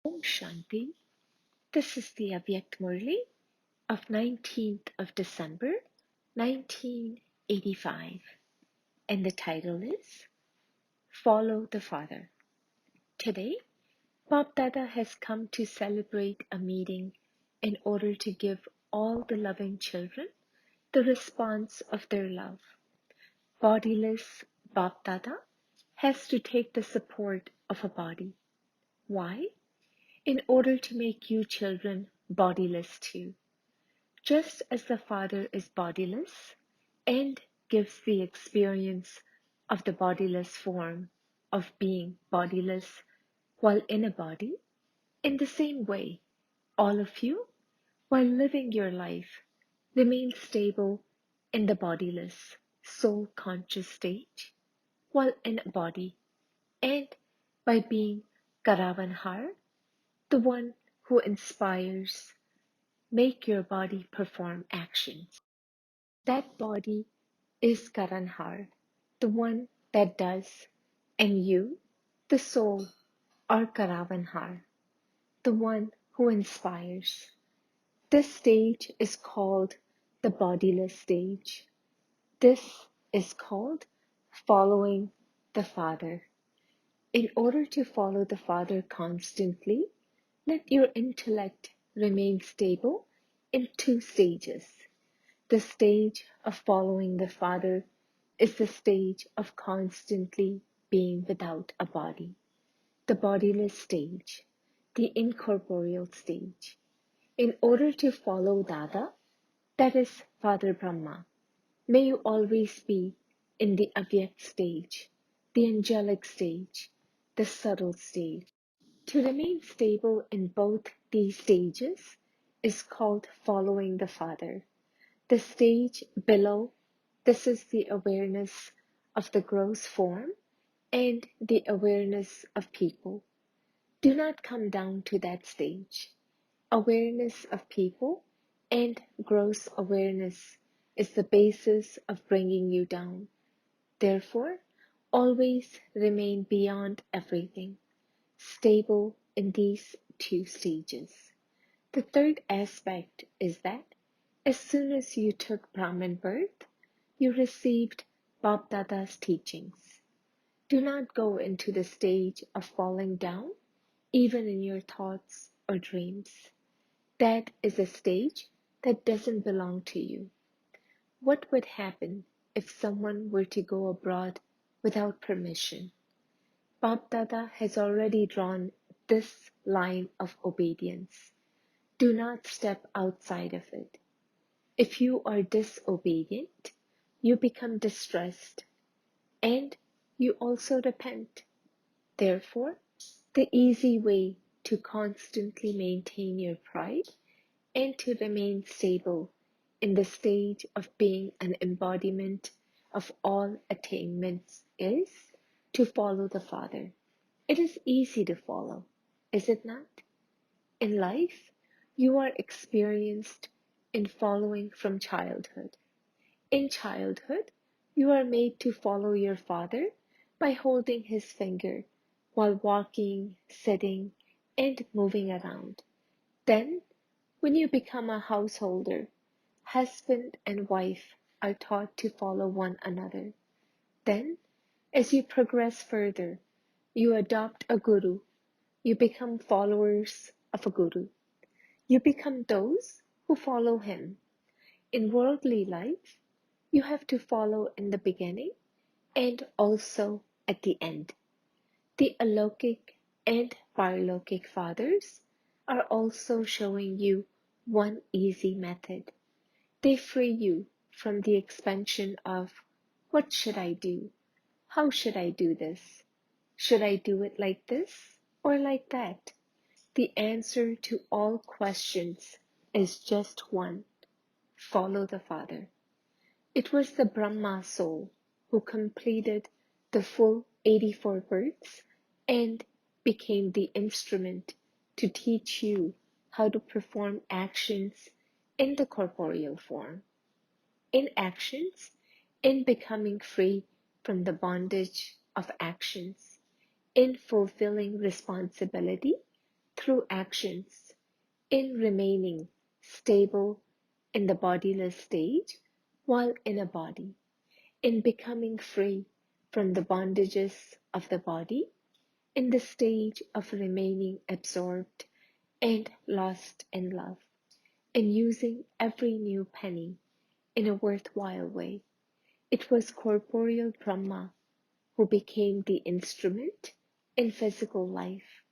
Om Shanti. This is the Avyakt Murli of 19th of December 1985, and the title is Follow the Father. Today, Bap Dada has come to celebrate a meeting in order to give all the loving children the response of their love. Bodiless Bap Dada has to take the support of a body. Why? In order to make you children bodiless too. Just as the Father is bodiless and gives the experience of the bodiless form of being bodiless while in a body, in the same way, all of you, while living your life, remain stable in the bodiless, soul-conscious stage while in a body, and by being Karavanhar, the one who inspires, make your body perform actions. That body is Karanhar, the one that does, and you, the soul, are Karavanhar, the one who inspires. This stage is called the bodiless stage. This is called following the Father. In order to follow the Father constantly, let your intellect remain stable in two stages. The stage of following the Father is the stage of constantly being without a body, the bodiless stage, the incorporeal stage. In order to follow Dada, that is Father Brahma, may you always be in the Avyakt stage, the angelic stage, the subtle stage. To remain stable in both these stages is called following the Father. The stage below, this is the awareness of the gross form and the awareness of people. Do not come down to that stage. Awareness of people and gross awareness is the basis of bringing you down. Therefore, always remain beyond everything, stable in these two stages. The third aspect is that as soon as you took Brahman birth, you received Bap Dada's teachings. Do not go into the stage of falling down, even in your thoughts or dreams. That is a stage that doesn't belong to you. What would happen if someone were to go abroad without permission? Bap Dada has already drawn this line of obedience. Do not step outside of it. If you are disobedient, you become distressed, and you also repent. Therefore, the easy way to constantly maintain your pride and to remain stable in the stage of being an embodiment of all attainments is to follow the Father. It is easy to follow, is it not? In life, you are experienced in following from childhood. In childhood, you are made to follow your father by holding his finger while walking, sitting, and moving around. Then, when you become a householder, husband and wife are taught to follow one another. Then, as you progress further, you adopt a guru. You become followers of a guru. You become those who follow him. In worldly life, you have to follow in the beginning and also at the end. The Alokik and Paralokik fathers are also showing you one easy method. They free you from the expansion of what should I do? How should I do this? Should I do it like this or like that? The answer to all questions is just one. Follow the Father. It was the Brahma soul who completed the full 84 births and became the instrument to teach you how to perform actions in the corporeal form. In actions, in becoming free from the bondage of actions, in fulfilling responsibility, through actions, in remaining stable in the bodiless stage while in a body, in becoming free from the bondages of the body, in the stage of remaining absorbed and lost in love, in using every new penny in a worthwhile way. It was corporeal Brahma who became the instrument in physical life.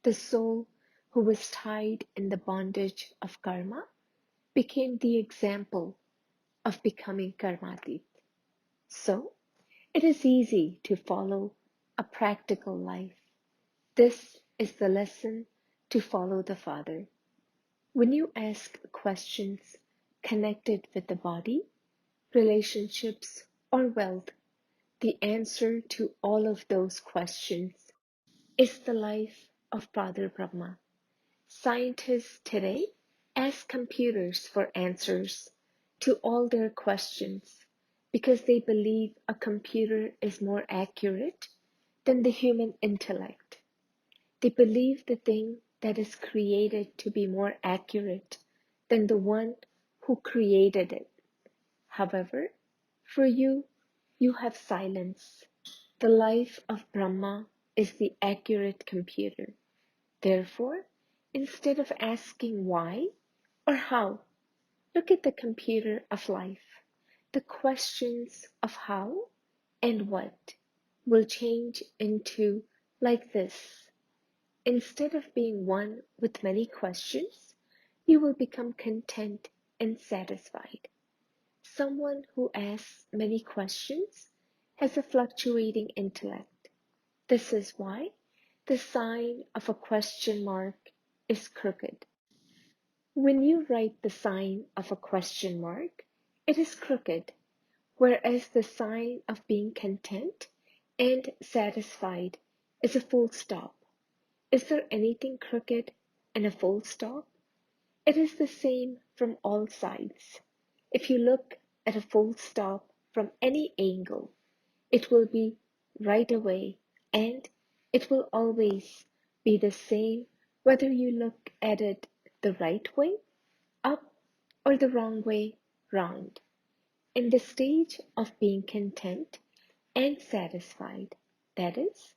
The soul who was tied in the bondage of karma became the example of becoming karmatit. So, it is easy to follow a practical life. This is the lesson to follow the Father. When you ask questions connected with the body, relationships, or wealth, the answer to all of those questions is the life of Father Brahma. Scientists today ask computers for answers to all their questions because they believe a computer is more accurate than the human intellect. They believe the thing that is created to be more accurate than the one who created it. However, for you, you have silence. The life of Brahma is the accurate computer. Therefore, instead of asking why or how, look at the computer of life. The questions of how and what will change into like this. Instead of being one with many questions, you will become content and satisfied. Someone who asks many questions has a fluctuating intellect. This is why the sign of a question mark is crooked. When you write the sign of a question mark, it is crooked, whereas the sign of being content and satisfied is a full stop. Is there anything crooked in a full stop? It is the same from all sides. If you look at a full stop from any angle, it will be right away, and it will always be the same whether you look at it the right way, up, or the wrong way, round. In the stage of being content and satisfied, that is,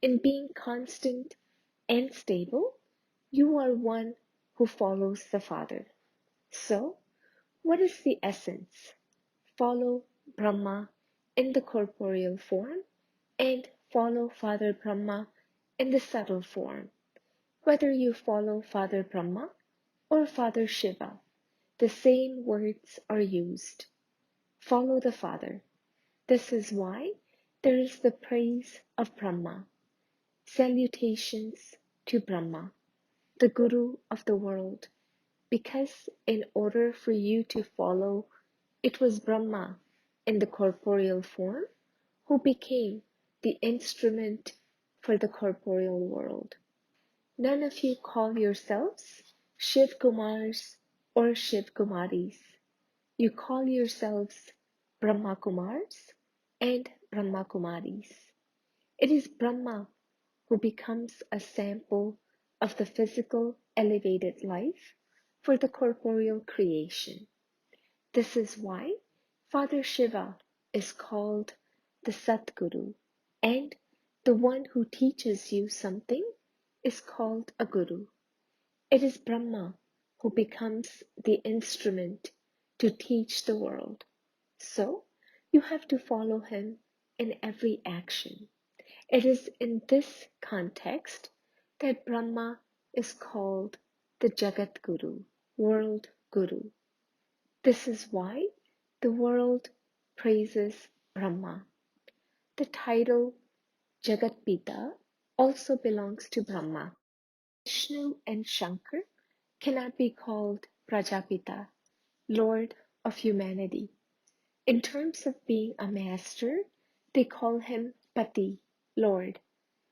in being constant and stable, you are one who follows the Father. So, what is the essence? Follow Brahma in the corporeal form and follow Father Brahma in the subtle form. Whether you follow Father Brahma or Father Shiva, the same words are used. Follow the Father. This is why there is the praise of Brahma. Salutations to Brahma, the Guru of the world, because in order for you to follow, it was Brahma in the corporeal form who became the instrument for the corporeal world. None of you call yourselves Shiv Kumars or Shiv Kumaris. You call yourselves Brahma Kumars and Brahma Kumaris. It is Brahma who becomes a sample of the physical elevated life for the corporeal creation. This is why Father Shiva is called the Satguru, and the one who teaches you something is called a Guru. It is Brahma who becomes the instrument to teach the world. So, you have to follow him in every action. It is in this context that Brahma is called the Jagat Guru, World Guru. This is why the world praises Brahma. The title Jagat Pita also belongs to Brahma. Vishnu and Shankar cannot be called Prajapita, Lord of humanity. In terms of being a master, they call him Pati, Lord,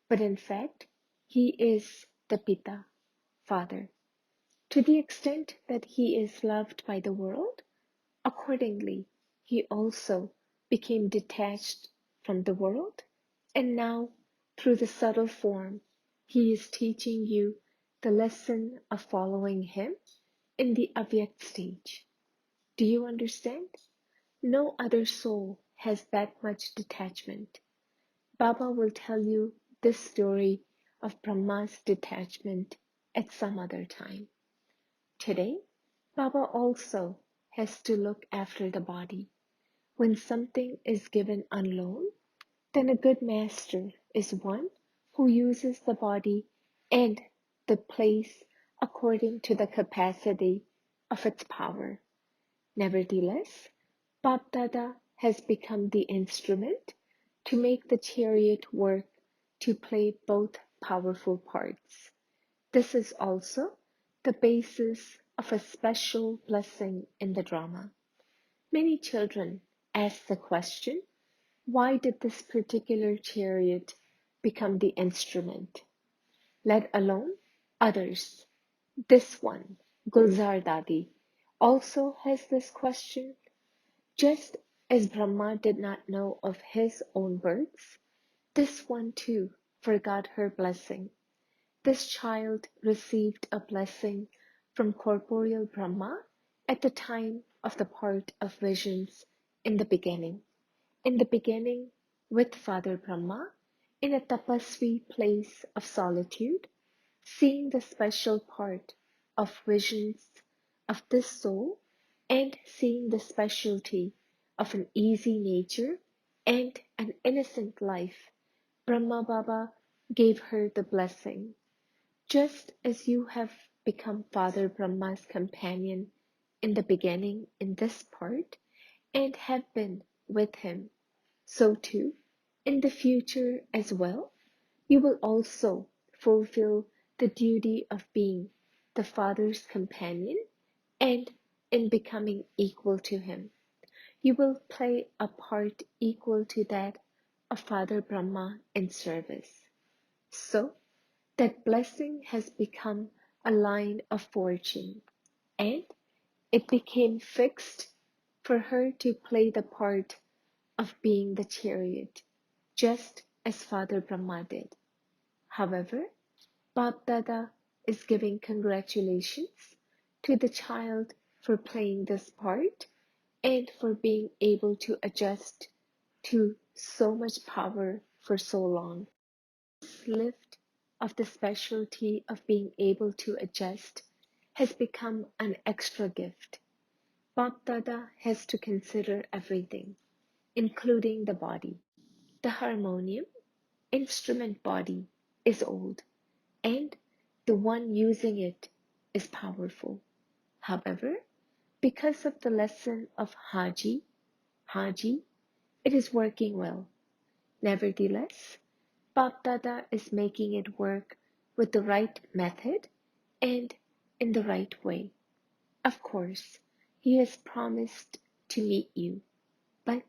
but in fact, he is the Pita, Father. To the extent that he is loved by the world, accordingly, he also became detached from the world, and now, through the subtle form, he is teaching you the lesson of following him in the Avyakt stage. Do you understand? No other soul has that much detachment. Baba will tell you this story of Brahma's detachment at some other time. Today, Baba also has to look after the body. When something is given on loan, then a good master is one who uses the body and the place according to the capacity of its power. Nevertheless, Bap Dada has become the instrument to make the chariot work to play both powerful parts. This is also the basis of a special blessing in the drama. Many children ask the question, why did this particular chariot become the instrument, let alone others? This one, Gulzar Dadi, also has this question. Just as Brahma did not know of his own births, this one too forgot her blessing. This child received a blessing from corporeal Brahma at the time of the part of visions in the beginning. In the beginning, with Father Brahma, in a tapasvi place of solitude, seeing the special part of visions of this soul and seeing the specialty of an easy nature and an innocent life, Brahma Baba gave her the blessing. Just as you have become Father Brahma's companion in the beginning in this part and have been with him, so too, in the future as well, you will also fulfill the duty of being the Father's companion, and in becoming equal to him, you will play a part equal to that of Father Brahma in service. So, that blessing has become a line of fortune, and it became fixed for her to play the part of being the chariot, just as Father Brahma did. However, Bap Dada is giving congratulations to the child for playing this part and for being able to adjust to so much power for so long. This lift of the specialty of being able to adjust has become an extra gift. Bap Dada has to consider everything, including the body. The harmonium, instrument body, is old, and the one using it is powerful. However, because of the lesson of Haji, it is working well. Nevertheless, Bap Dada is making it work with the right method and in the right way. Of course, he has promised to meet you, but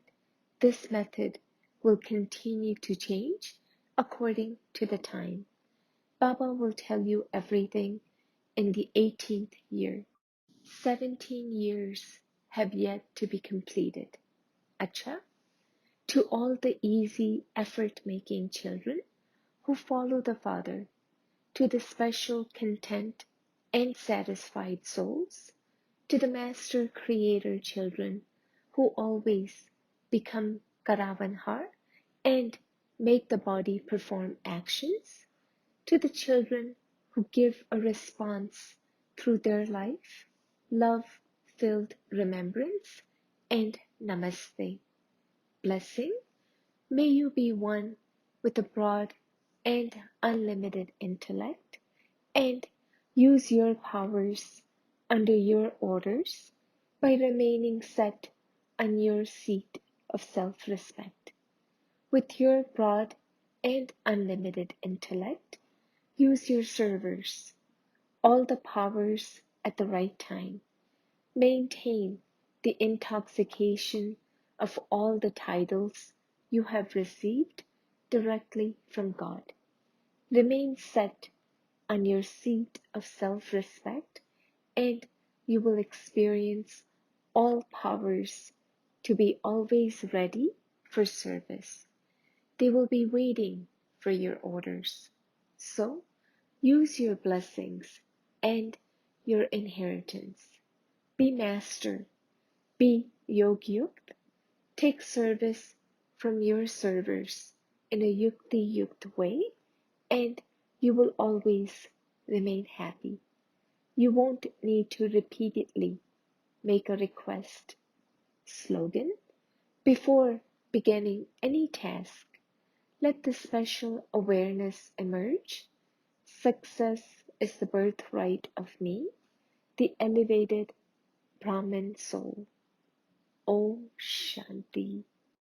this method will continue to change according to the time. Baba will tell you everything in the 18th year. 17 years have yet to be completed. Acha, to all the easy effort-making children who follow the Father, to the special content and satisfied souls, to the Master Creator children who always become Karavanhar and make the body perform actions, to the children who give a response through their life, love-filled remembrance, and namaste. Blessing, may you be one with a broad and unlimited intellect, and use your powers under your orders by remaining set on your seat of self-respect. With your broad and unlimited intellect, use your servers, all the powers at the right time. Maintain the intoxication of all the titles you have received directly from God. Remain set on your seat of self-respect, and you will experience all powers to be always ready for service. They will be waiting for your orders. So, Use your blessings and your inheritance. Be master, be yogyukt. Take service from your servers in a yukti-yukt way, and you will always remain happy. You won't need to repeatedly make a request. Slogan: before beginning any task, let the special awareness emerge. Success is the birthright of me, the elevated Brahmin soul. Om Shanti.